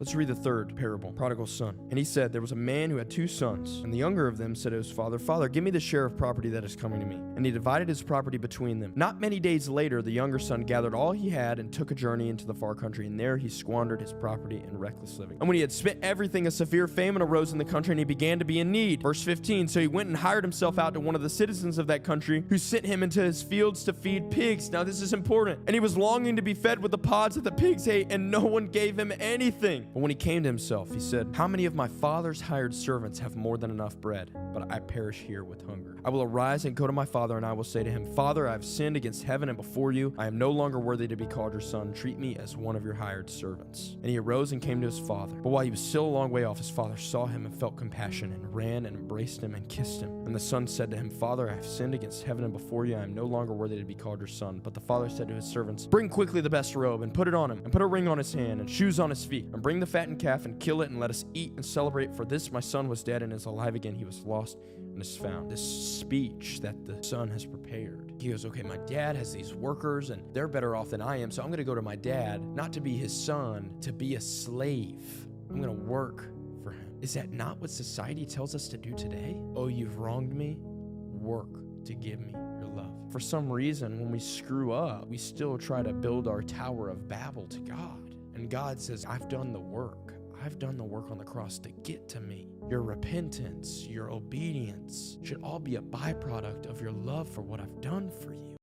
Let's read the third parable, prodigal son. And he said, there was a man who had 2 sons, and the younger of them said to his father, Father, give me the share of property that is coming to me. And he divided his property between them. Not many days later, the younger son gathered all he had and took a journey into the far country, and there he squandered his property in reckless living. And when he had spent everything, a severe famine arose in the country, and he began to be in need. Verse 15, so he went and hired himself out to one of the citizens of that country, who sent him into his fields to feed pigs. Now this is important. And he was longing to be fed with the pods that the pigs ate, and no one gave him anything. But when he came to himself, he said, how many of my father's hired servants have more than enough bread, but I perish here with hunger? I will arise and go to my father, and I will say to him, Father, I have sinned against heaven and before you. I am no longer worthy to be called your son. Treat me as one of your hired servants. And he arose and came to his father. But while he was still a long way off, his father saw him and felt compassion, and ran and embraced him and kissed him. And the son said to him, Father, I have sinned against heaven and before you. I am no longer worthy to be called your son. But the father said to his servants, bring quickly the best robe, and put it on him, and put a ring on his hand, and shoes on his feet, and bring the fattened calf, and kill it, and let us eat and celebrate. For this my son was dead and is alive again. He was lost and is found. This speech that the son has prepared. He goes, okay, my dad has these workers, and they're better off than I am, so I'm going to go to my dad, not to be his son, to be a slave. I'm going to work for him. Is that not what society tells us to do today? Oh, you've wronged me? Work to give me your love. For some reason, when we screw up, we still try to build our Tower of Babel to God. And God says, I've done the work. I've done the work on the cross to get to me. Your repentance, your obedience should all be a byproduct of your love for what I've done for you.